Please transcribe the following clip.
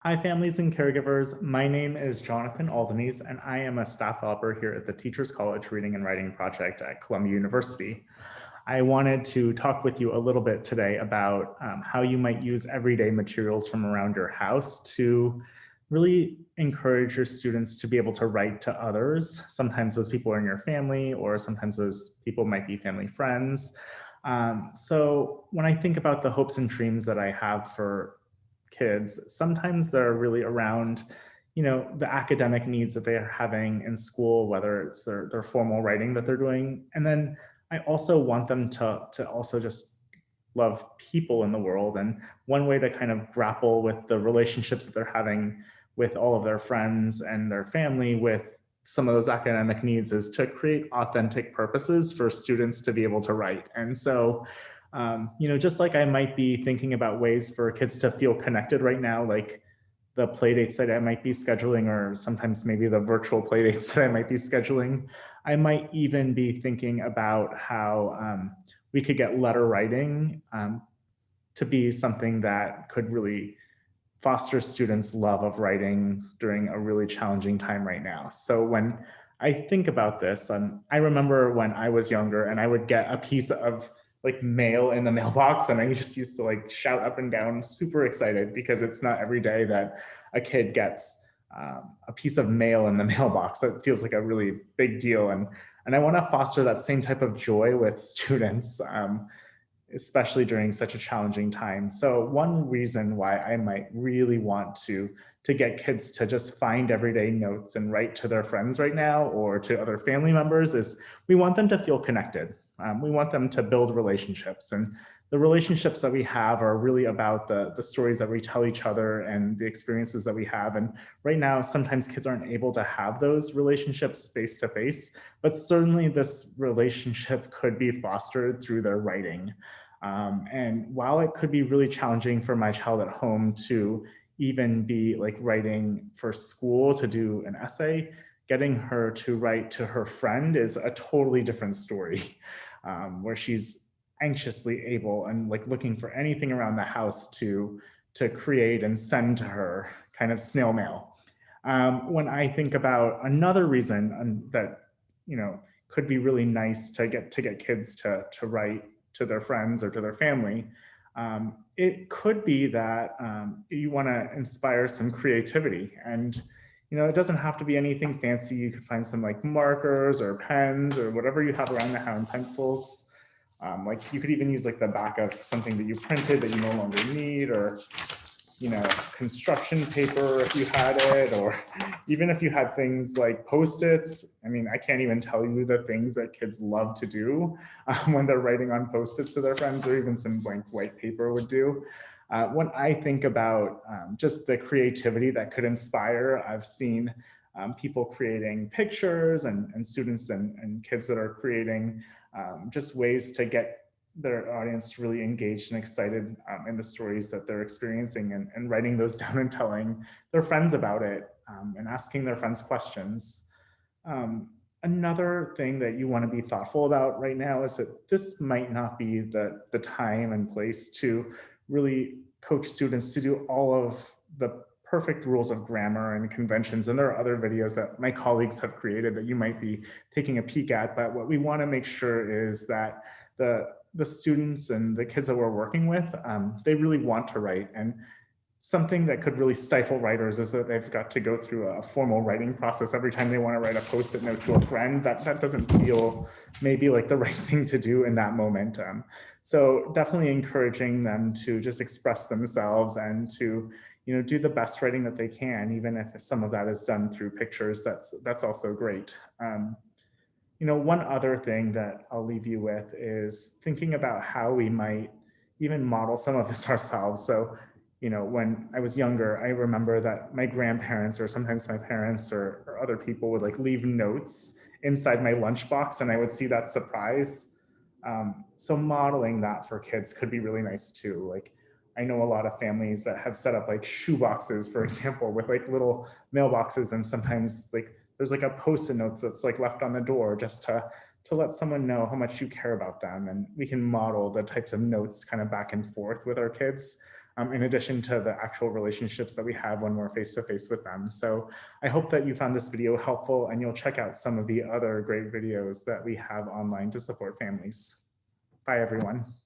Hi, families and caregivers. My name is Jonathan Aldenese, and I am a staff helper here at the Teachers College Reading and Writing Project at Columbia University. I wanted to talk with you a little bit today about how you might use everyday materials from around your house to really encourage your students to be able to write to others. Sometimes those people are in your family, or sometimes those people might be family friends. So when I think about the hopes and dreams that I have for kids, sometimes they're really around, the academic needs that they are having in school, whether it's their formal writing that they're doing. And then I also want them to also just love people in the world. And one way to kind of grapple with the relationships that they're having with all of their friends and their family with some of those academic needs is to create authentic purposes for students to be able to write. And so just like I might be thinking about ways for kids to feel connected right now, like the play dates that I might be scheduling, or sometimes maybe the virtual play dates that I might be scheduling, I might even be thinking about how we could get letter writing to be something that could really foster students' love of writing during a really challenging time right now. So when I think about this, I remember when I was younger and I would get a piece of like mail in the mailbox, and I just used to like shout up and down, super excited, because it's not every day that a kid gets a piece of mail in the mailbox. That feels like a really big deal, and I want to foster that same type of joy with students. Especially during such a challenging time. So one reason why I might really want to get kids to just find everyday notes and write to their friends right now, or to other family members, is we want them to feel connected. We want them to build relationships, and the relationships that we have are really about the stories that we tell each other and the experiences that we have. And right now, sometimes kids aren't able to have those relationships face to face, but certainly this relationship could be fostered through their writing. And while it could be really challenging for my child at home to even be like writing for school to do an essay, getting her to write to her friend is a totally different story, where she's anxiously able and like looking for anything around the house to create and send to her, kind of snail mail. When I think about another reason that could be really nice to get kids to write to their friends or to their family, it could be that you want to inspire some creativity. And it doesn't have to be anything fancy. You could find some like markers or pens or whatever you have around the house, pencils. Like you could even use like the back of something that you printed that you no longer need, or construction paper if you had it, or even if you had things like Post-its. I mean, I can't even tell you the things that kids love to do when they're writing on Post-its to their friends, or even some blank white paper would do. When I think about just the creativity that could inspire, I've seen people creating pictures, and students and kids that are creating just ways to get their audience really engaged and excited in the stories that they're experiencing, and writing those down and telling their friends about it, and asking their friends questions. Another thing that you want to be thoughtful about right now is that this might not be the time and place to really coach students to do all of the perfect rules of grammar and conventions. And there are other videos that my colleagues have created that you might be taking a peek at. But what we want to make sure is that the students and the kids that we're working with, they really want to write. And something that could really stifle writers is that they've got to go through a formal writing process every time they want to write a Post-it note to a friend. That doesn't feel maybe like the right thing to do in that moment. So definitely encouraging them to just express themselves and to do the best writing that they can, even if some of that is done through pictures. That's also great. One other thing that I'll leave you with is thinking about how we might even model some of this ourselves. So, when I was younger, I remember that my grandparents, or sometimes my parents, or other people would like leave notes inside my lunchbox, and I would see that surprise. So modeling that for kids could be really nice too. Like, I know a lot of families that have set up like shoe boxes, for example, with like little mailboxes, and sometimes like there's like a Post-it notes that's like left on the door just to let someone know how much you care about them. And we can model the types of notes kind of back and forth with our kids. in addition to the actual relationships that we have when we're face-to-face with them. So I hope that you found this video helpful and you'll check out some of the other great videos that we have online to support families. Bye, everyone.